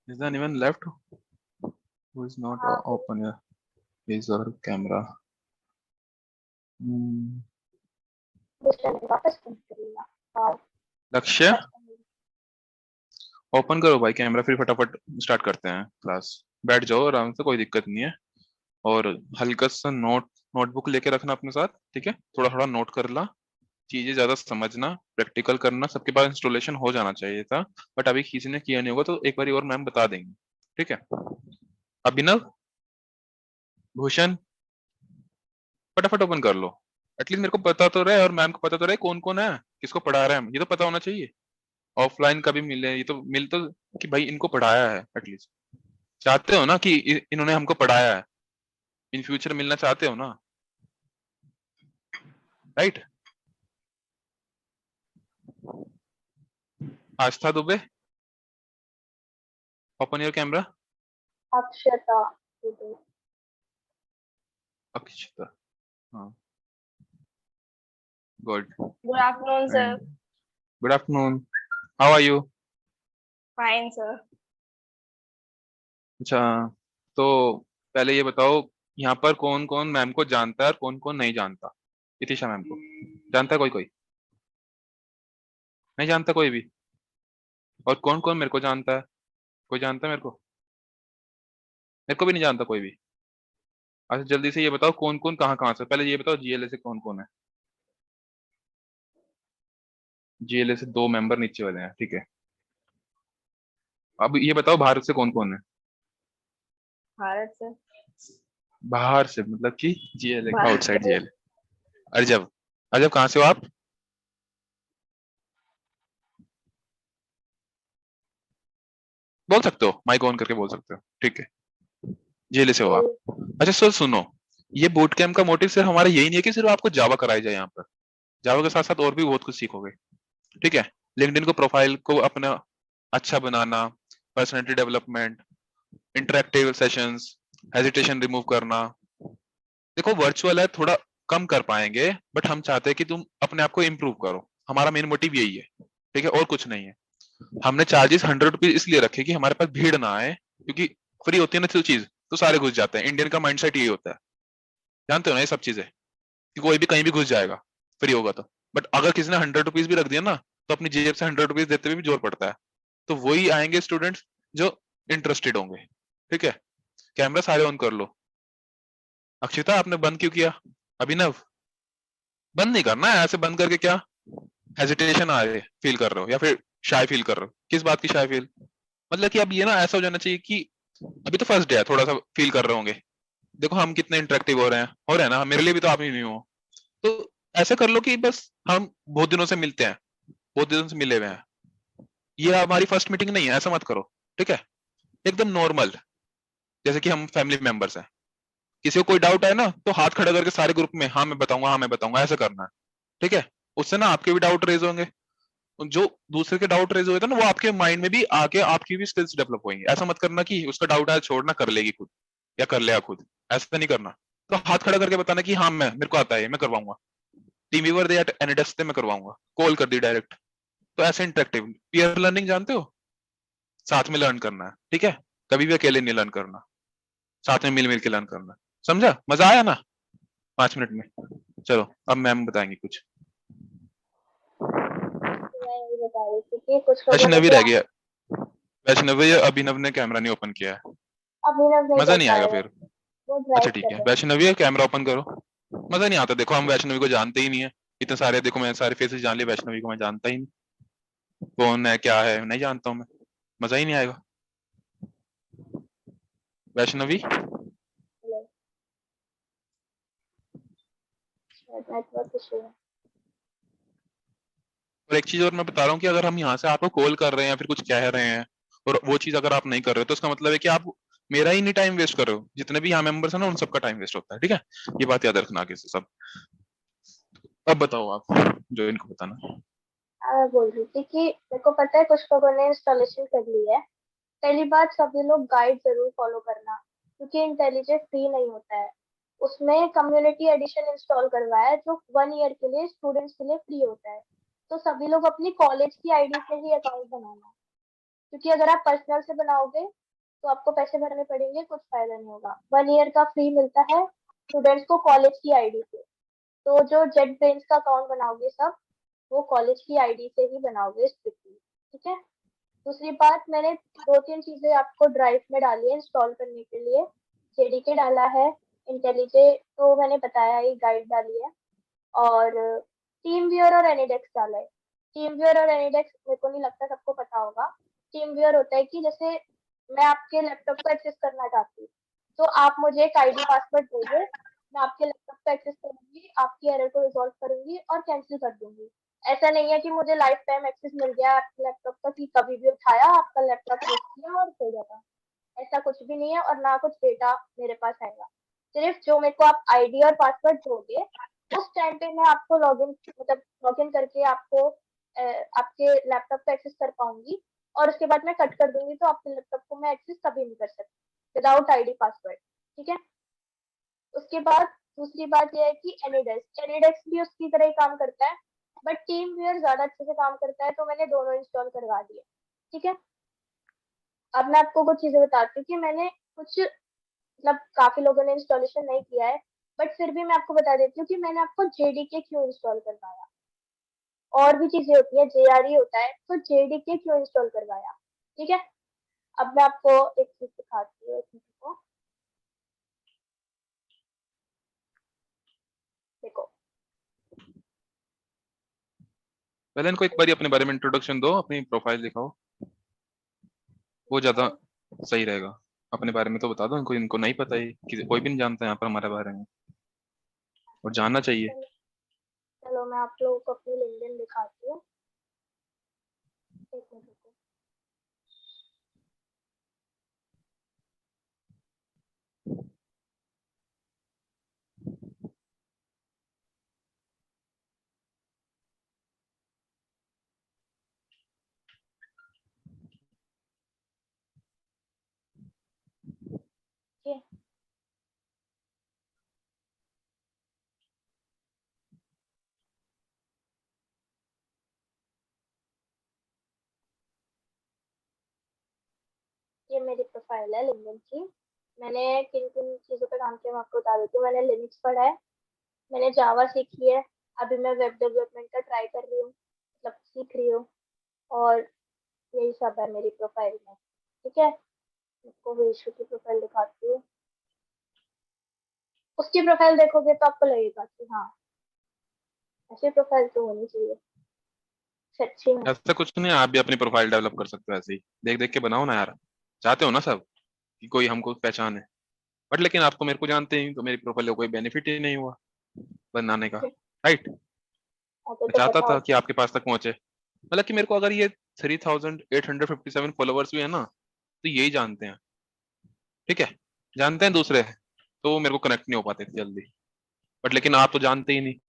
Is there anyone left who is not हाँ, open here? His or her camera. Hmm. दूसरे ने वापस बंद कर लिया। हाँ, लक्ष्य बस ओपन करो भाई कैमरा, फिर फटाफट स्टार्ट करते हैं क्लास। बैठ जाओ आराम से, कोई दिक्कत नहीं है। और हल्का सा नोटबुक लेके रखना अपने साथ, ठीक है? थोड़ा थोड़ा नोट कर ला, चीजें ज्यादा समझना, प्रैक्टिकल करना। सबके पास इंस्टॉलेशन हो जाना चाहिए था, बट अभी किसी ने किया नहीं होगा तो एक बार और मैम बता देंगे, ठीक है? अभिनव, भूषण, फटाफट ओपन कर लो। एटलीस्ट मेरे को पता तो रहे और मैम को पता तो रहे कौन कौन है, किसको पढ़ा रहा है, ये तो पता होना चाहिए। ऑफलाइन कभी मिले, ये तो मिल तो कि भाई इनको पढ़ाया है। एटलीस्ट चाहते हो ना कि इन्होंने हमको पढ़ाया है, इन फ्यूचर मिलना चाहते हो ना, right? Aastha Dubey, open your camera. Akshata. Akshita, हाँ, good. Good afternoon, sir. Good afternoon, how are you? Fine, sir. अच्छा, तो पहले ये बताओ, यहाँ पर कौन कौन मैम को जानता है और कौन कौन नहीं जानता? इतिशा मैम को जानता है कोई? कोई नहीं जानता कोई भी? और कौन कौन मेरे को जानता है? कोई जानता है मेरे को? मेरे को भी नहीं जानता कोई भी। अच्छा जल्दी से ये बताओ कौन कौन कहाँ कहाँ से, पहले ये बताओ जीएलए से कौन कौन है? जीएलए से 2 मेंबर नीचे वाले हैं, ठीक है। अब ये बताओ भारत से कौन कौन है? Bharat, sir. बाहर से मतलब कि जीएलए का Bharat, आउटसाइड जीएलए। अरजब, अरजब कहाँ से हो आप? बोल सकते हो, माइक ऑन करके बोल सकते हो, ठीक है। जेल से हो आप? अच्छा सर सुनो, ये बूट कैंप का मोटिव सिर्फ हमारा यही नहीं है कि सिर्फ आपको जावा कराई जाए यहाँ पर। जावा के साथ साथ और भी बहुत कुछ सीखोगे, ठीक है? लिंक्डइन को प्रोफाइल को अपना अच्छा बनाना, personality development, interactive sessions, hesitation remove करना। देखो वर्चुअल है, थोड़ा कम कर पाएंगे, बट हम चाहते हैं कि तुम अपने आप को इम्प्रूव करो। हमारा मेन मोटिव यही है, ठीक है? और कुछ नहीं है। हमने चार्जेस 100 रुपीज इसलिए रखे कि हमारे पास भीड़ ना आए, क्योंकि फ्री होती है ना तो चीज, तो सारे घुस जाते हैं। इंडियन का माइंडसेट यही होता है, जानते हो ना ये सब चीजें, कि कोई भी कहीं भी घुस जाएगा फ्री होगा तो। बट अगर किसी ने 100 रुपीज भी रख दिया ना, तो अपनी जेब से 100 रुपीज देते हुए भी जोर पड़ता है। तो वही आएंगे स्टूडेंट्स जो इंटरेस्टेड होंगे, ठीक है? कैमरा सारे ऑन कर लो। अक्षिता आपने बंद क्यों किया? अभिनव, बंद नहीं करना है, ऐसे बंद करके क्या हेजिटेशन आ रही फील कर रहे हो या फिर शाय फील कर रहे हो? किस बात की शाय फील? मतलब कि अब ये ना ऐसा हो जाना चाहिए कि अभी तो फर्स्ट डे है, थोड़ा सा फील कर रहे होंगे। देखो हम कितने इंटरेक्टिव हो रहे हैं ना, मेरे लिए भी तो आप ही नहीं हो। तो ऐसा कर लो कि बस हम बहुत दिनों से मिलते हैं, बहुत दिनों से मिले हुए हैं, ये हमारी फर्स्ट मीटिंग नहीं है, ऐसा मत करो, ठीक है? एकदम नॉर्मल, जैसे कि हम फैमिली मेंबर्स हैं। किसी को कोई डाउट है ना तो हाथ खड़ा करके सारे ग्रुप में हाँ मैं बताऊंगा, हाँ मैं बताऊंगा, ऐसा करना है, ठीक है? उससे ना आपके भी डाउट रेज होंगे, जो दूसरे के डाउट रेज हुए थे ना वो आपके माइंड में भी आके आपकी भी स्किल्स डेवलप होंगी। ऐसा मत करना कि उसका डाउट है छोड़ना, कर लेगी खुद या कर लेगा खुद, ऐसा नहीं करना। तो हाथ खड़ा करके बताना कि हाँ मैं, मेरे को आता है, मैं करवाऊंगा। टीम व्यूवर दे या एनीडेस्क दे, मैं करवाऊंगा, कॉल कर दी डायरेक्ट। तो ऐसे इंटरेक्टिव पीयर लर्निंग जानते हो, साथ में लर्न करना है, ठीक है? कभी भी अकेले नहीं लर्न करना, साथ में मिल मिल के लर्न करना। समझा? मजा आया ना 5 मिनट में? चलो अब मैम बताएंगे कुछ। मैं यही बता रही थी कि कुछ लोगों ने वैष्णवी जो रह गया, वैष्णवी या अभिनव ने कैमरा नहीं ओपन किया है। अभिनव नहीं मजा कर नहीं आएगा पाएगा, फिर। वो अच्छा ड्राइव ठीक कर है, रहे हैं। वैष्णवी कैमरा ओपन करो। मजा नहीं आता, देखो हम वैष्णवी को जानते ही नहीं है। इतने सारे देखो, मैं सारे फेसेस जान लिए, वैष्णवी को मैं जानता ही नहीं, कौन है क्या है नहीं जानता हूँ मैं। मजा ही नहीं आएगा। वैष्णवी, नेटवर्क इशू है। और एक चीज और मैं बता रहा हूँ कि अगर हम यहाँ से आपको कॉल कर रहे हैं या फिर कुछ कह रहे हैं और वो चीज अगर आप नहीं कर रहे हो, तो इसका मतलब है कि आप मेरा ही नहीं टाइम वेस्ट कर रहे हो। जितने भी यहाँ मेंबर्स हैं ना उन सबका टाइम वेस्ट होता है, ठीक है? ये बात याद रखना आगे से सब। अब बताओ आप, जो इनको बताना। मैं बोल रही थी कि मेरे को पता है कुछ लोगों ने इंस्टॉलेशन कर ली है। पहली बात, सभी लोग गाइड जरूर फॉलो करना, क्योंकि इंटेलिजेंस फ्री नहीं होता है। उसमें कम्युनिटी एडिशन इंस्टॉल करवाया है जो 1 ईयर के लिए स्टूडेंट्स के लिए फ्री होता है। तो सभी लोग अपनी कॉलेज की आईडी से ही अकाउंट बनाना। क्योंकि अगर आप पर्सनल से बनाओगे तो आपको पैसे भरने पड़ेंगे, कुछ फायदा नहीं होगा। 1 ईयर का फ्री मिलता है स्टूडेंट्स को कॉलेज की आईडी से। तो जो जेट ब्रेन्स का अकाउंट बनाओगे सब, वो कॉलेज की आईडी से ही बनाओगे स्ट्रिक्टली, ठीक है। दूसरी बात, मैंने 2-3 चीजें आपको ड्राइव में डाली है इंस्टॉल करने के लिए। जेडीके डाला है, इंटेलिजे तो मैंने बताया ही, गाइड डाली है, और टीम व्यूअर और एनिडेक्स डाला है। टीम व्यूअर और एनिडेक्स मेरे को नहीं लगता सबको पता होगा। टीम व्यूअर होता है कि जैसे मैं आपके लैपटॉप को एक्सेस करना चाहती हूँ, तो आप मुझे एक आईडी पासवर्ड दोगे, मैं आपके लैपटॉप को एक्सेस करूंगी, आपकी एरर को रिजॉल्व करूंगी और कैंसिल कर दूंगी। ऐसा नहीं है कि मुझे लाइफ टाइम एक्सेस मिल गया आपके लैपटॉप का, कि कभी भी उठाया आपका लैपटॉप यूज किया और सो जाता। ऐसा कुछ भी नहीं है, और ना कुछ डेटा मेरे पास आएगा। सिर्फ जो मेरे को आप आईडी और पासवर्ड दोगे, उस टाइम पे मैं आपको लॉगिन, मतलब लॉगिन करके आपको आपके लैपटॉप को एक्सेस कर पाऊंगी, और उसके बाद मैं कट कर दूंगी, तो आपके लैपटॉप को मैं एक्सेस कभी नहीं कर सकती विदाउट आईडी पासवर्ड, ठीक है। उसके बाद दूसरी बात यह है कि एनिडेक्स, एनिडेक्स भी उसकी तरह ही काम करता है, बट टीम व्यूअर ज्यादा अच्छे से काम करता है, तो मैंने दोनों इंस्टॉल करवा दिए, ठीक है। अब मैं आपको कुछ चीजें बताती हूँ कि मैंने कुछ, मतलब काफी लोगों ने इंस्टॉलेशन नहीं किया है, बट फिर भी मैं आपको बता देती हूँ कि मैंने आपको जेडीके क्यों इंस्टॉल करवाया। और भी चीजें होती है, जेआरई होता है, तो जेडीके क्यों इंस्टॉल करवाया, ठीक है। अब मैं आपको एक चीज दिखाती हूँ, एक मिनट को, देखो। पहले इनको एक बार अपने बारे में इंट्रोडक्शन दो, अपनी प्रोफाइल दिखाओ, वो ज्यादा सही रहेगा। अपने बारे में तो बता दो इनको, इनको नहीं पता है कि कोई भी नहीं जानता है यहाँ पर हमारे बारे में, और जानना चाहिए। चलो चलो, मैं आप लोगों को अपनी लिंक्डइन दिखाती हूँ, एक मिनट रुको। ये ये मेरी प्रोफाइल है लिंक्डइन की। मैंने किन किन चीजों पे काम किया मैं आपको बता देती हूँ। मैंने लिनक्स पढ़ा है, मैंने जावा सीखी है, अभी मैं वेब डेवलपमेंट का ट्राई कर रही हूँ, मतलब सीख रही हूँ, और यही सब है मेरी प्रोफाइल में, ठीक है। आपको विशु की प्रोफाइल दिखाती हूँ। उसकी प्रोफाइल देखोगे तो आपको लगेगा कि हाँ, ऐसी प्रोफाइल तो होनी चाहिए, सच्ची में। ऐसा कुछ नहीं है, आप भी अपनी प्रोफाइल डेवलप कर सकते हो ऐसे ही, देख देख के बनाओ ना यार। चाहते हो ना सब कि कोई हमको पहचाने, बट लेकिन आप तो मेरे को जानते ही, तो मेरी प्रोफाइल का कोई बेनिफिट ही नहीं हुआ बनाने का, राइट। ऐसे मैं तो चाहता पता था कि होता। आपके पास तक पहुंचे, मतलब कि मेरे को अगर ये 3857 फॉलोवर्स भी है ना, तो यही जानते हैं, ठीक है। जानते हैं दूसरे, तो वो मेरे को कनेक्ट नहीं हो पाते थे जल्दी, बट लेकिन आप तो जानते ही नहीं।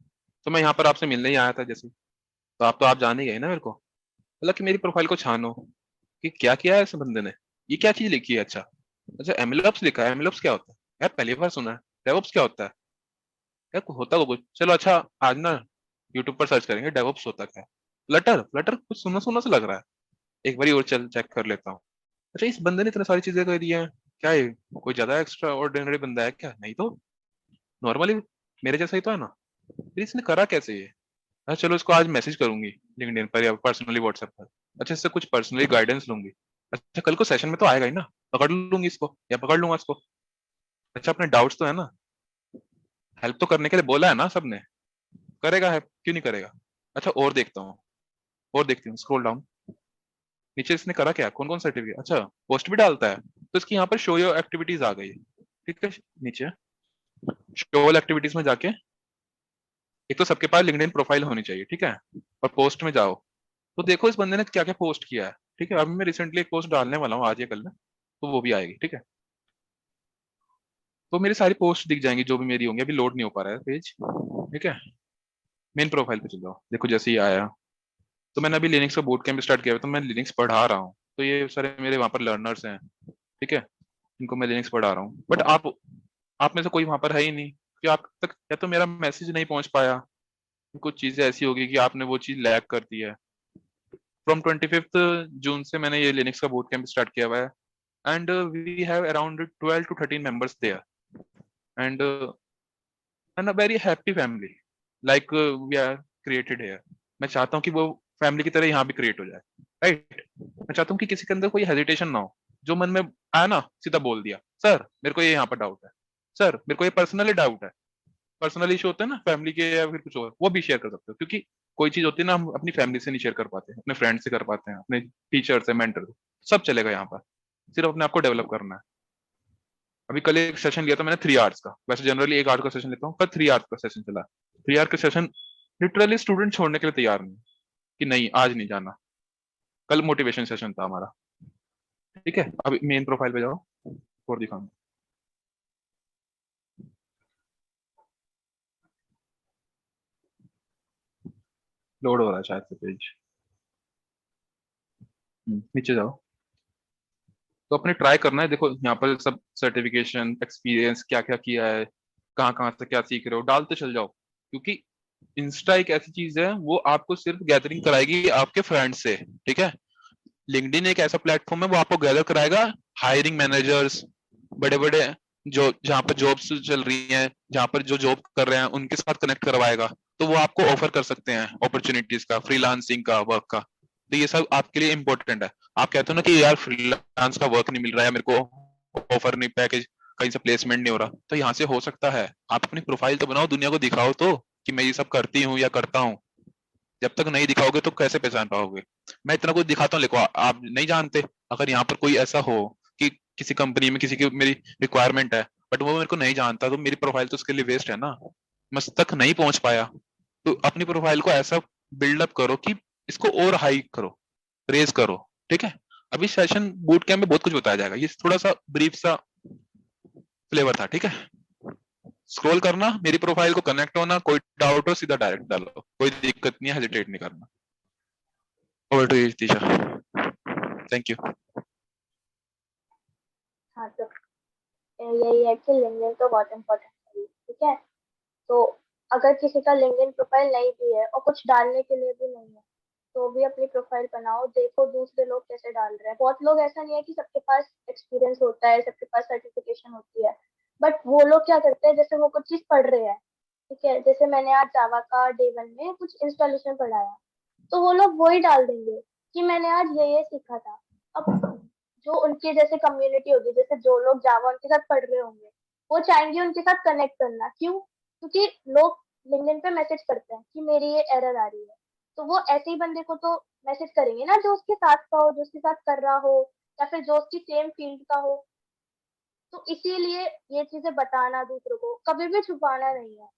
तो मैं यहाँ पर आपसे मिलने ही आया था जैसे, तो आप जान ही गए ना मेरे को। मतलब कि मेरी प्रोफाइल को छानो कि क्या किया है इस बंदे ने, ये क्या चीज लिखी है। अच्छा अच्छा, एमएलओप्स लिखा है, एमएलओप्स क्या होता है यार, पहली बार सुना है। डेवऑप्स क्या होता है यार, होता को कुछ, चलो अच्छा, आज ना यूट्यूब पर सर्च करेंगे डेवऑप्स होता क्या है। फ्लटर, फ्लटर कुछ सुना सुना सा लग रहा है, एक बार और चल चेक कर लेता हूँ। अच्छा, इस बंदे ने इतनी सारी चीजें कर दी हैं, क्या है, कोई ज्यादा एक्स्ट्रा ऑर्डिनरी बंदा है क्या? नहीं तो नॉर्मली मेरे जैसा ही तो है ना, फिर इसने करा कैसे ये। अच्छा चलो, इसको आज मैसेज करूंगी लिंक्डइन पर या पर्सनली व्हाट्सएप पर, अच्छा इससे कुछ पर्सनली गाइडेंस लूंगी। अच्छा कल को सेशन में तो आएगा ही ना, पकड़ लूंगी इसको या पकड़ लूंगा इसको। अच्छा अपने डाउट्स तो है ना, हेल्प तो करने के लिए बोला है ना सबने, करेगा है, क्यों नहीं करेगा। अच्छा और देखता हूँ, और देखती हूँ, स्क्रॉल डाउन, नीचे इसने करा क्या, कौन कौन सर्टिफिकेट, अच्छा पोस्ट भी डालता है, तो इसकी यहाँ पर शो योर एक्टिविटीज आ गई है, ठीक है। नीचे शो ऑल एक्टिविटीज में जाके, एक तो सबके पास लिंक्डइन प्रोफाइल होनी चाहिए, ठीक है, और पोस्ट में जाओ, तो देखो इस बंदे ने क्या क्या पोस्ट किया है, ठीक है। अभी मैं रिसेंटली एक पोस्ट डालने वाला हूँ आज या कल में, तो वो भी आएगी, ठीक है। तो मेरी सारी पोस्ट दिख जाएंगी जो भी मेरी होंगी, अभी लोड नहीं हो पा रहा है पेज, ठीक है। मेन प्रोफाइल पे चल जाओ, देखो जैसे ही आया, तो मैंने अभी लिनक्स का बूट कैंप स्टार्ट किया है, तो मैं लिनक्स पढ़ा रहा हूँ, तो ये सारे मेरे वहाँ पर लर्नर्स हैं, ठीक है, इनको मैं लिनक्स पढ़ा रहा हूँ। बट आप में से कोई वहां पर है ही नहीं, कि आप तक या तो मेरा मैसेज नहीं पहुंच पाया, कुछ चीजें ऐसी होगी कि आपने वो चीज लैग कर दी है, फ्रॉम 25th जून से मैंने ये लिनक्स का बूट कैंप स्टार्ट किया हुआ है and we have around 12 to 13 members there and a very happy family like we are created here. मैं चाहता हूँ कि वो फैमिली की तरह यहाँ भी क्रिएट हो जाए, राइट? मैं चाहता हूँ कि किसी के अंदर कोई हेजिटेशन ना हो, जो मन में आया ना सीधा बोल दिया, सर मेरे को ये यहाँ पर डाउट है, सर मेरे को ये पर्सनली डाउट है। पर्सनल इशू होते हैं ना फैमिली के या फिर कुछ और, वो भी शेयर कर सकते हो, क्योंकि कोई चीज होती है ना हम अपनी फैमिली से नहीं शेयर कर पाते, अपने फ्रेंड से कर पाते हैं, अपने टीचर से, मेंटर से, सब चलेगा यहाँ पर। सिर्फ अपने आप को डेवलप करना है। अभी कल एक सेशन लिया था मैंने 3 hours का, वैसे जनरली 1 hour का सेशन लेता हूँ, पर 3 hours का सेशन चला। 3 hour का सेशन लिटरली स्टूडेंट छोड़ने के लिए तैयार नहीं कि नहीं आज नहीं जाना। कल मोटिवेशन सेशन था हमारा, ठीक है? अभी मेन प्रोफाइल पे जाओ और दिखाऊंगा। लोड हो रहा है शायद से पेज, नीचे जाओ। तो अपने ट्राई करना है, देखो यहाँ पर सब सर्टिफिकेशन, एक्सपीरियंस, क्या क्या किया है, कहाँ कहाँ से क्या सीख रहे हो, डालते चल जाओ। क्योंकि इंस्टा एक ऐसी चीज है, वो आपको सिर्फ गैदरिंग कराएगी आपके फ्रेंड से, ठीक है? लिंक्डइन एक ऐसा प्लेटफॉर्म है, वो आपको गैदर कराएगा हायरिंग मैनेजर्स, बड़े बड़े जो जहाँ पर जॉब्स चल रही हैं, जहाँ पर जो जॉब कर रहे हैं उनके साथ कनेक्ट करवाएगा। तो वो आपको ऑफर कर सकते हैं अपॉर्चुनिटीज का, फ्रीलांसिंग का, वर्क का। तो ये सब आपके लिए इंपॉर्टेंट है। आप कहते हो ना कि यार फ्रीलांस का वर्क नहीं मिल रहा है मेरे को, ऑफर नहीं, पैकेज कहीं से प्लेसमेंट नहीं हो रहा, तो यहाँ से हो सकता है। आप अपनी प्रोफाइल तो बनाओ, दुनिया को दिखाओ तो कि मैं ये सब करती हूँ या करता हूँ। जब तक नहीं दिखाओगे तो कैसे पहचान पाओगे? मैं इतना कुछ दिखाता हूँ, देखो आप नहीं जानते। अगर यहाँ पर कोई ऐसा हो कि किसी कंपनी में किसी की मेरी रिक्वायरमेंट है, बट वो मेरे को नहीं जानता, तो मेरी प्रोफाइल तो उसके लिए वेस्ट है ना। मैं उस तक नहीं पहुंच पाया, तो अपनी प्रोफाइल को ऐसा बिल्डअप करो कि इसको और हाई करो, रेज करो, ठीक है? अभी सेशन बूट कैंप में बहुत कुछ बताया जाएगा, ये थोड़ा सा ब्रीफ सा फ्लेवर था, ठीक है? स्क्रॉल करना, मेरी प्रोफाइल को कनेक्ट होना, कोई डाउट हो सीधा डायरेक्ट डालो, कोई दिक्कत नहीं है, हेजिटेट नहीं करना। Over to you teacher, thank you. हाँ तो यही है कि लिंक्डइन तो बहुत इम्पोर्टेंट है, ठीक है? तो अगर किसी का लिंक्डइन प्रोफाइल नहीं भी है और कुछ डालने के लिए भी नहीं है, तो भी अपनी प्रोफाइल बनाओ, देखो दूसरे लोग कैसे डाल रहे हैं। बहुत लोग, ऐसा नहीं है कि सबके पास एक्सपीरियंस होता है, सबके पास सर्टिफिकेशन होती है, बट वो लोग क्या करते हैं, जैसे वो कुछ चीज पढ़ रहे हैं, ठीक है? जैसे मैंने आज जावा का डे 1 में कुछ इंस्टॉलेशन पढ़ाया, तो वो लोग वही डाल देंगे कि मैंने आज ये सीखा था। अब जो उनके जैसे कम्युनिटी होगी, जैसे जो लोग जावा उनके साथ पढ़ रहे होंगे, वो चाहेंगे उनके साथ कनेक्ट करना। क्यों? क्योंकि लोग लिंक्डइन पे मैसेज करते हैं कि मेरी ये एरर आ रही है, तो वो ऐसे ही बंदे को तो मैसेज करेंगे ना जो उसके साथ का हो, जो उसके साथ कर रहा हो, या फिर जो उसकी सेम फील्ड का हो। तो इसीलिए ये चीजें बताना दूसरों को, कभी भी छुपाना नहीं है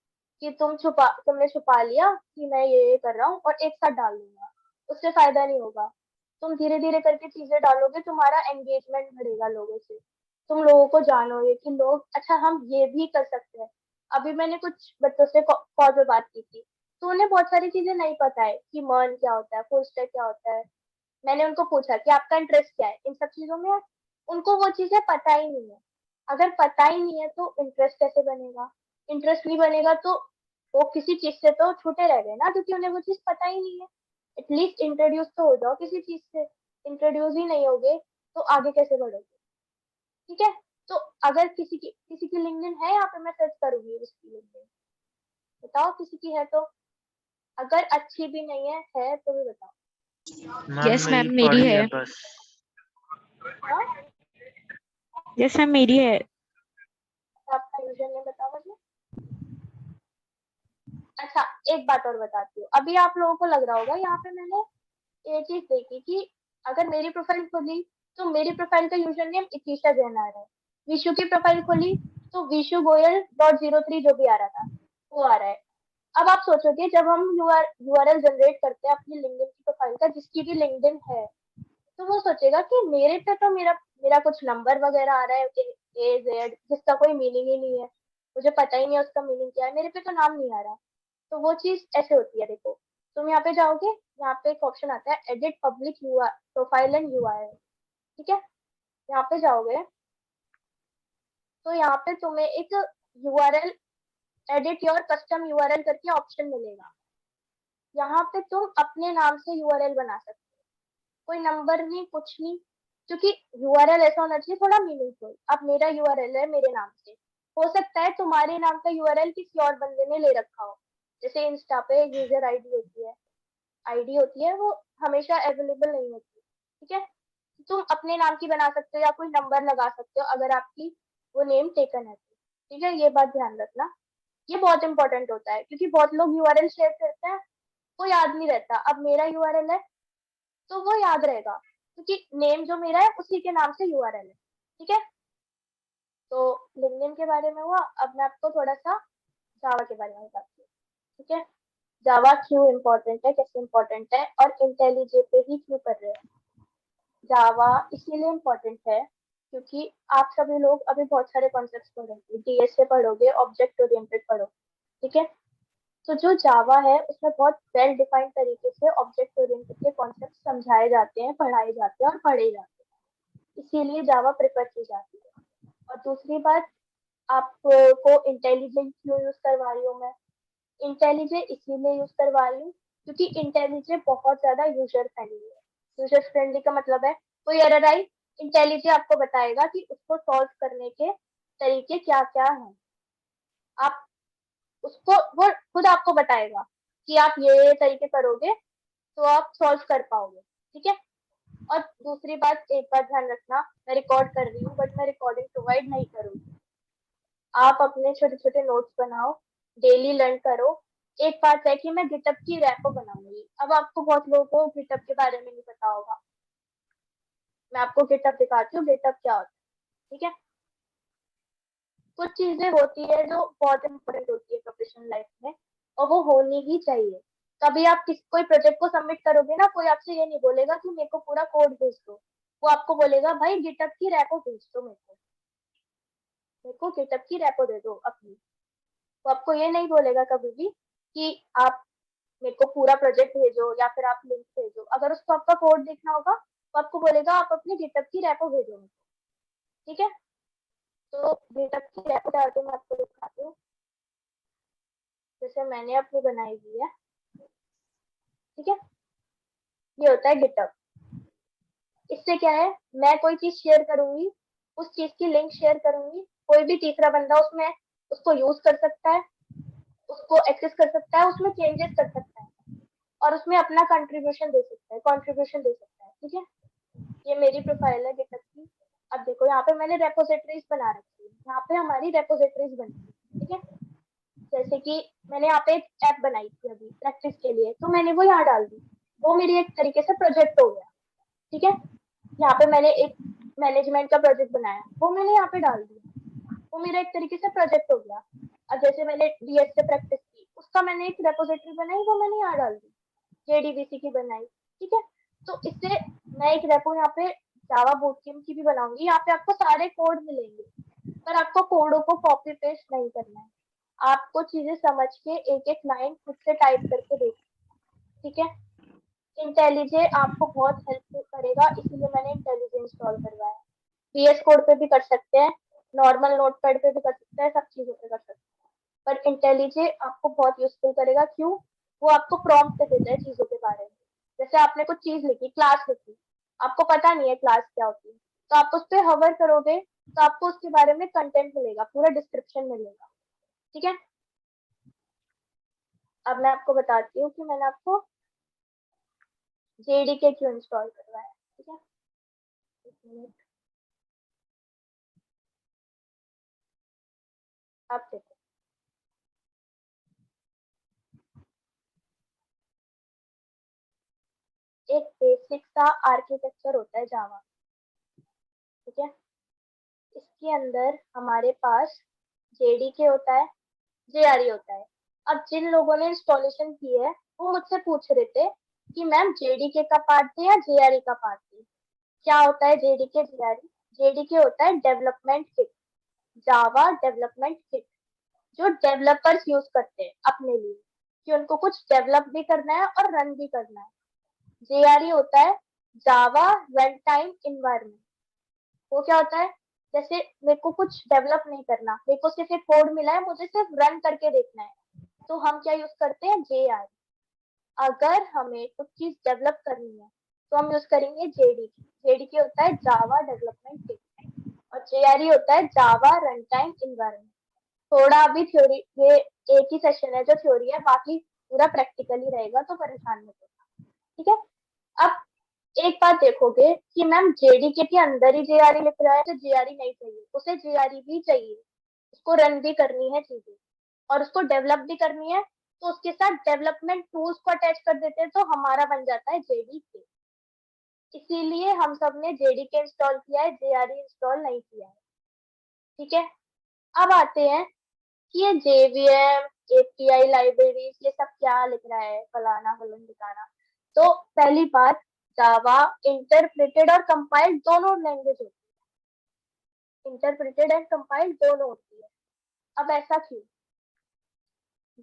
कि तुमने छुपा लिया कि मैं ये कर रहा हूँ और एक साथ डाल दूंगा, उससे फायदा नहीं होगा। तुम धीरे धीरे करके चीजें डालोगे, तुम्हारा एंगेजमेंट बढ़ेगा लोगों से, तुम लोगों को जानोगे कि लोग अच्छा हम ये भी कर सकते हैं। अभी मैंने कुछ बच्चों से कॉल पे बात की थी, तो उन्हें बहुत सारी चीजें नहीं पता है कि मर्न क्या होता है, फुल स्टैक क्या होता है। मैंने उनको पूछा कि आपका इंटरेस्ट क्या है इन सब चीजों में, उनको वो चीजें पता ही नहीं है। अगर पता ही नहीं है तो इंटरेस्ट कैसे बनेगा? इंटरेस्ट नहीं बनेगा तो वो किसी चीज से तो छूटे रह गए ना, क्योंकि उन्हें वो चीज पता ही नहीं है। एटलीस्ट इंट्रोड्यूस तो हो जाओ किसी चीज से। इंट्रोड्यूस ही नहीं होगे तो आगे कैसे बढ़ोगे? ठीक है? तो अगर किसी की लिंक्डइन है, यहाँ पे मैं सर्च करूंगी उसकी लिंक्डइन, बताओ किसी की है तो। अगर अच्छी भी नहीं है तो भी बताओ। यस मैम मैम मेरी मेरी पड़ी है। है बस। हाँ, यस मैम मेरी है। आपका यूजर नेम बताओ मुझे। अच्छा, एक बात और बताती हूँ। अभी आप लोगों को लग रहा होगा, यहाँ पे मैंने ये चीज देखी कि अगर मेरी प्रोफाइल खोली तो मेरी प्रोफाइल का यूजर नेम इतिशा जैन आ रहा है। विशु की प्रोफाइल खोली तो विशु गोयल .03 जो भी आ रहा था वो आ रहा है। अब आप सोचोगे, जब हम यूआरएल जनरेट करते हैं अपनी लिंक्डइन की प्रोफाइल का, जिसकी भी लिंक्डइन है, तो वो सोचेगा कि मेरे पे तो मेरा मेरा कुछ नंबर वगैरह आ रहा है, AZ, जिसका कोई मीनिंग ही नहीं है, मुझे पता ही नहीं है उसका मीनिंग क्या है, मेरे पे तो नाम नहीं आ रहा। तो वो चीज ऐसे होती है, देखो। तुम यहाँ पे जाओगे, यहाँ पे एक ऑप्शन आता है edit public profile and URL, ठीक है? यहाँ पे जाओगे तो यहाँ पे तुम्हें एक URL, edit your custom URL करके ऑप्शन मिलेगा। यहाँ पे तुम अपने नाम से यूआरएल बना सकते हो, कोई नंबर नहीं, कुछ नहीं, क्योंकि यूआरएल ऐसा होना चाहिए थोड़ा मीनिंगफुल। अब मेरा यूआरएल है मेरे नाम से, हो सकता है तुम्हारे नाम का यूआरएल किसी और बंदे ने ले रखा हो। जैसे इंस्टा पे यूजर आईडी होती है, वो हमेशा अवेलेबल नहीं होती, ठीक है। तुम अपने नाम की बना सकते हो या कोई नंबर लगा सकते हो अगर आपकी वो नेम टेकन है तो, ठीक है। ये बात ध्यान रखना, ये बहुत इंपॉर्टेंट होता है, क्योंकि बहुत लोग यूआरएल शेयर करते हैं, वो याद नहीं रहता। अब मेरा यूआरएल है तो वो याद रहेगा, क्योंकि नेम जो मेरा है उसी के नाम से यूआरएल है, ठीक है। तो लिंक्डइन के बारे में हुआ। अब मैं आपको थोड़ा सा जावा के बारे में बताती हूँ, ठीक है। जावा क्यों इम्पोर्टेंट है, कैसे इम्पोर्टेंट है, और इंटेलिजे पे ही क्यों कर रहे हैं। जावा इसीलिए इम्पोर्टेंट है क्योंकि आप सभी लोग अभी बहुत सारे कॉन्सेप्ट्स पढ़ोगे, डीएसए पढ़ोगे, ऑब्जेक्ट ओरिएंटेड पढ़ोगे, ठीक है। तो जो जावा है उसमें बहुत वेल डिफाइंड तरीके से ऑब्जेक्ट ओरिएंटेड के कॉन्सेप्ट समझाए जाते हैं, पढ़ाए जाते हैं और पढ़े जाते हैं, इसीलिए जावा प्रेफर की जाती है। और दूसरी बात, आपको इंटेलिजेंट क्यों यूज करवा रही हूँ मैं। इंटेलिजे इसीलिए यूज करवा रही हूँ क्योंकि इंटेलिजे बहुत ज्यादा यूजर फ्रेंडली है। यूजर फ्रेंडली का मतलब है कोई एरर आई, इंटेलिजे आपको बताएगा कि उसको सॉल्व करने के तरीके क्या क्या हैं। आप उसको, वो खुद आपको बताएगा कि आप ये तरीके करोगे तो आप सॉल्व कर पाओगे, ठीक है। और दूसरी बात, एक बात ध्यान रखना, मैं रिकॉर्ड कर रही हूँ बट मैं रिकॉर्डिंग प्रोवाइड नहीं करूंगी। आप अपने छोटे छोटे नोट्स बनाओ, डेली लर्न करो। एक बात है कि मैं गिटअप की रैपो बनाऊंगी। अब आपको बहुत लोगों को गिटअप के बारे में नहीं पता होगा, मैं आपको गिटअप दिखाती हूँ गिटअप क्या होता है, ठीक है। कुछ चीजें होती है जो बहुत इंपॉर्टेंट होती है प्रोफेशनल लाइफ में, और वो होनी ही चाहिए। कभी आप कोई प्रोजेक्ट को सबमिट करोगे ना, कोई आपसे ये नहीं बोलेगा कि मेरे को पूरा कोड भेज दो, वो आपको बोलेगा भाई गिटअप की रैपो भेज दो मेरे को गिटअप की रैपो दे दो अपनी। वो आपको ये नहीं बोलेगा कभी भी कि आप मेरे को पूरा प्रोजेक्ट भेजो या फिर आप लिंक भेजो। अगर उसको आपका कोड देखना होगा तो आपको बोलेगा आप अपनी गिटअप की रैपो भेजो मेरे को, ठीक है। तो गिटअप की रैपो डाल के मैं आपको दिखाती हूँ, जैसे मैंने अपनी बनाई हुई है, ठीक है। ये होता है गिटअप। इससे क्या है, मैं कोई चीज शेयर करूंगी, उस चीज की लिंक शेयर करूंगी, कोई भी तीसरा बंदा उसमें उसको यूज कर सकता है, उसको एक्सेस कर सकता है, उसमें चेंजेस कर सकता है और उसमें अपना कंट्रीब्यूशन दे सकता है, ठीक है। ये मेरी प्रोफाइल है गिटहब की। अब देखो यहाँ पे मैंने रेपोजिटरीज बना रखी है, यहाँ पे हमारी रेपोजिटरीज बनी है, ठीक है। जैसे कि मैंने यहाँ पे एक ऐप बनाई थी अभी प्रैक्टिस के लिए, तो मैंने वो यहाँ डाल दी, वो मेरी एक तरीके से प्रोजेक्ट हो गया, ठीक है। यहाँ पे मैंने एक मैनेजमेंट का प्रोजेक्ट बनाया, वो मैंने यहाँ पे डाल दिया, वो मेरा एक तरीके से प्रोजेक्ट हो गया। अब जैसे मैंने डीएस से प्रैक्टिस की, उसका मैंने एक रेपोजिटरी बनाई, वो मैंने यहाँ डाल दी, जेडीबीसी की बनाई, ठीक है। तो इससे मैं एक रेपो यहाँ पे जावा बूटकैम्प की भी बनाऊंगी, यहाँ पे आपको सारे कोड मिलेंगे, पर आपको कोडों को कॉपी पेस्ट नहीं करना है। आपको चीजें समझ के एक एक लाइन खुद से टाइप करके देखना, ठीक है। इंटेलिजे आपको बहुत हेल्प करेगा, इसीलिए मैंने इंटेलिजे इंस्टॉल करवाया है। VS कोड पे भी कर सकते हैं, नॉर्मल नोटपैड पे भी कर सकते हैं, सब चीजों पे कर सकते हैं, पर इंटेलिजे आपको बहुत यूजफुल करेगा। क्यों, वो आपको प्रॉम्प्ट देता है चीजों के बारे में। जैसे आपने कुछ चीज लिखी, क्लास लिखी, आपको पता नहीं है क्लास क्या होती है, तो आप उस पर हवर करोगे तो आपको उसके बारे में कंटेंट मिलेगा, पूरा डिस्क्रिप्शन मिलेगा, ठीक है। अब मैं आपको बताती हूँ कि मैंने आपको जेडीके क्यों इंस्टॉल करवाया है, ठीक है। एक मिनट, आप देखो, एक बेसिक सा आर्किटेक्चर होता है जावा, ठीक है। इसके अंदर हमारे पास जेडीके होता है, जेआरई होता है। अब जिन लोगों ने इंस्टॉलेशन की है वो मुझसे पूछ रहे थे कि मैम जेडीके का पार्ट दे या जेआरई का पार्ट दे। क्या होता है जेडीके जेआरई। जेडीके होता है development kit, Java development kit, जो डेवलपर्स यूज करते हैं अपने लिए कि उनको कुछ डेवलप भी करना है और रन भी करना है। जेआरई होता है जावा रन टाइम इन्वायरमेंट। वो क्या होता है, जैसे मेरे को कुछ डेवलप नहीं करना, मेरे को सिर्फ एक कोड मिला है, मुझे सिर्फ रन करके देखना है, तो हम क्या यूज करते हैं, जेआरई। अगर हमें कुछ चीज डेवलप करनी है तो हम यूज करेंगे JDK। JDK होता है जावा डेवलपमेंट किट और JRE होता है जावा रन टाइम इन्वायरमेंट। थोड़ा अभी थ्योरी, ये एक ही सेशन है जो थ्योरी है, बाकी पूरा प्रैक्टिकल ही रहेगा, तो परेशान मत होना, ठीक है। अब एक बात देखोगे कि मैम JDK के अंदर ही JRE लिख रहा है, तो JRE नहीं चाहिए, उसे JRE भी चाहिए, उसको रन भी करनी है चीजें और उसको डेवलप भी करनी है, तो उसके साथ डेवलपमेंट टूल्स को अटैच कर देते हैं, तो हमारा बन जाता है JDK। इसीलिए हम सब ने JDK इंस्टॉल किया है, JRE इंस्टॉल नहीं किया है, ठीक है। अब आते हैं कि ये JVM, API लाइब्रेरीज, ये सब क्या लिख रहा है, फलाना फलन ठिकाना। तो पहली बात, जावा इंटरप्रेटेड और कंपाइल्ड दोनों लैंग्वेज होती है, इंटरप्रेटेड एंड कंपाइल्ड दोनों होती है। अब ऐसा क्यों?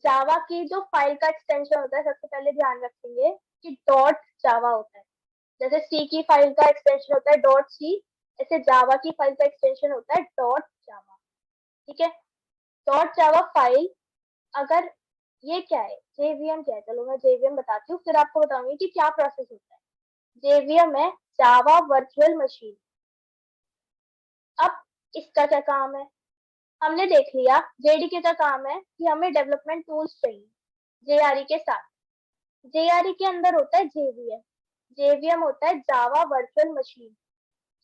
जावा की जो फाइल का एक्सटेंशन होता है, सबसे पहले ध्यान रखेंगे कि डॉट जावा होता है। जैसे सी की फाइल का एक्सटेंशन होता है डॉट सी, ऐसे जावा की फाइल का एक्सटेंशन होता है डॉट जावा, ठीक है। डॉट जावा फाइल, अगर ये क्या है, JVM क्या है, चलो मैं JVM बताती हूँ, फिर आपको बताऊंगी कि क्या प्रोसेस होता है। JVM है जावा वर्चुअल मशीन। अब इसका क्या काम है, हमने देख लिया। JDK का काम है कि हमें डेवलपमेंट टूल्स चाहिए JRE के साथ। JRE के अंदर होता है JVM। JVM होता है जावा वर्चुअल मशीन,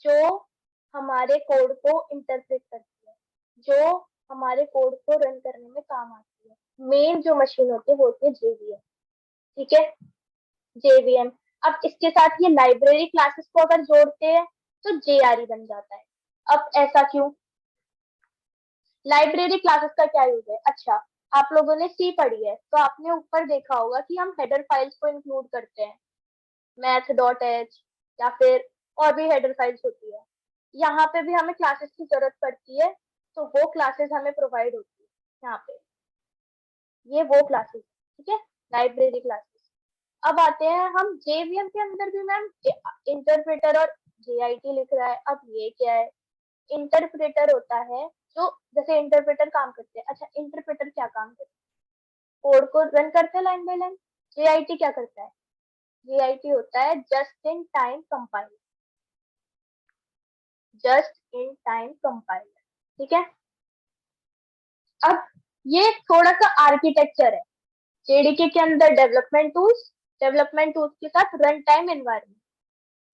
जो हमारे कोड को इंटरप्रेट करती है, जो हमारे कोड को रन करने में काम आती है। मेन जो मशीन होती है वो होती है JVM, ठीक है, JVM। अब इसके साथ ये लाइब्रेरी क्लासेस को अगर जोड़ते हैं तो JRE बन जाता है। अब ऐसा क्यों? लाइब्रेरी क्लासेस का क्या यूज है? अच्छा, आप लोगों ने सी पढ़ी है, तो आपने ऊपर देखा होगा कि हम हेडर फाइल्स को इंक्लूड करते हैं, math.h या फिर और भी हेडर फाइल्स होती है। यहाँ पे भी हमें क्लासेस की जरूरत पड़ती है, तो वो क्लासेस हमें प्रोवाइड होती है यहाँ पे, ये वो क्लासेस, ठीक है, लाइब्रेरी क्लासेस। अब आते हैं हम JVM के अंदर भी मैम इंटरप्रेटर और JIT लिख रहा है। अब ये क्या है? इंटरप्रेटर होता है जो, जैसे इंटरप्रेटर काम करते हैं। अच्छा, इंटरप्रेटर क्या काम करते हैं? कोड को रन करते हैं लाइन बाय लाइन। JIT क्या करता है? JIT होता है just in time compiler, just in time compiler, ठीक है। अब ये थोड़ा सा आर्किटेक्चर है। JDK के अंदर डेवलपमेंट टूल्स के साथ रन टाइम एनवायरनमेंट,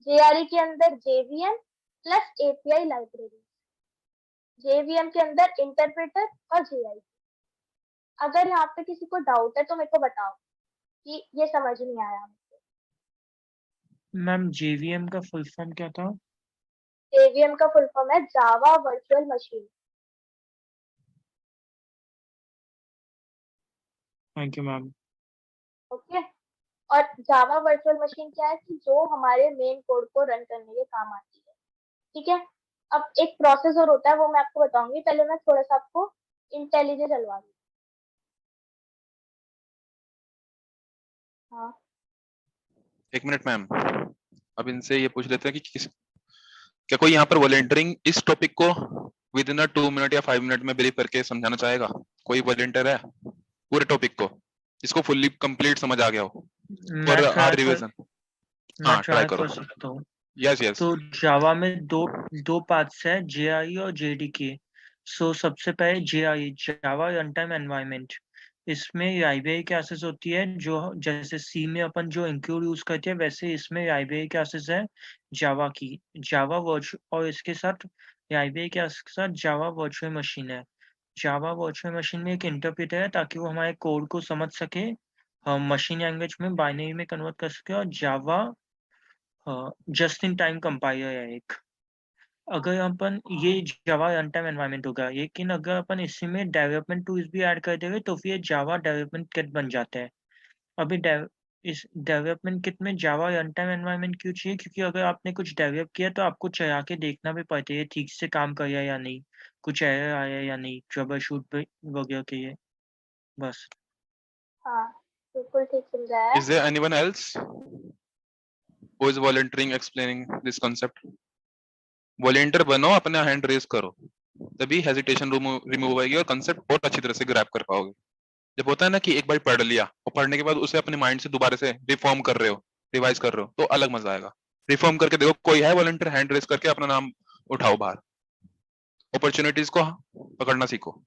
JRE के अंदर JVM plus API library, JVM के अंदर इंटरप्रेटर और JIT। अगर यहाँ पे किसी को डाउट है तो मेरे को बताओ कि ये समझ नहीं आया। मैम JVM का फुल फॉर्म क्या था? JVM का फुल फॉर्म है Java virtual machine. Thank you ma'am. Okay, और जावा वर्चुअल मशीन क्या है कि जो हमारे मेन कोड को रन करने के काम आती है, ठीक है। अब एक प्रोसेसर होता है, वो मैं आपको बताऊंगी, पहले मैं थोड़ा सा आपको इंटेलिजेंस चलवा दूँ। हाँ, एक मिनट मैम, अब इनसे ये पूछ लेते हैं कि क्या कोई यहाँ पर वॉलेंटियरिंग इस टॉपिक को विद इन 2 मिनट या 5 मिनट में ब्रीफ करके समझाना चाहेगा? कोई वॉलेंटियर है पूरे टॉपिक को जिसको फुल्ली कंप्लीट समझ आ गया हो फॉर आवर रिवीजन? हाँ, ट्राई करो। कर सकता हूँ। Yes yes. तो जावा में दो पार्ट्स है, JRE और JDK। सो सबसे पहले JRE, जावा रन टाइम एनवायरनमेंट। इसमें लाइब्रेरी क्लासेस होती है, जो जैसे सी में अपन जो इंक्लूड यूज करते हैं, वैसे इसमें लाइब्रेरी क्लासेस है जावा की। जावा वर्चुअल, और इसके साथ लाइब्रेरी क्लास के साथ जावा वर्चुअल मशीन है। जावा वर्चुअल मशीन में एक इंटरप्रेटर है ताकि वो हमारे कोड को समझ सके, हम मशीन लैंग्वेज में बाइनरी में कन्वर्ट कर सके। और जावा जस्ट इन टाइम कंपाइलर है एक। अगर अपन ये जावा रन टाइम एनवायरनमेंट होगा, लेकिन अगर अपन इसी में डेवलपमेंट टूल्स भी ऐड कर देंगे तो फिर जावा डेवलपमेंट किट बन जाता है। अभी इस डेवलपमेंट किट में जावा रन टाइम एनवायरनमेंट क्यों चाहिए? क्योंकि अगर आपने कुछ डेवलप किया तो आपको चला के देखना भी पड़ता है ठीक से काम कर रहा है या नहीं, कुछ एरर आया या नहीं, ट्रबल शूट वगैरह के लिए। बस। हाँ, बिल्कुल ठीक समझाया है। Is there anyone else who is volunteering explaining this concept? Volunteer बनो, अपना हैंड रेज करो, तभी हेजिटेशन रिमूव होगी और कंसेप्ट बहुत अच्छी तरह से ग्रैब कर पाओगे। जब होता है ना कि एक बार पढ़ लिया और पढ़ने के बाद उसे अपने माइंड से दोबारा से रिफॉर्म कर रहे हो, रिवाइज कर रहे हो तो अलग मजा आएगा। रिफॉर्म करके देखो, कोई है वॉलंटियर, हैंड रेस करके अपना नाम उठाओ बाहर। अपॉर्चुनिटीज को पकड़ना सीखो।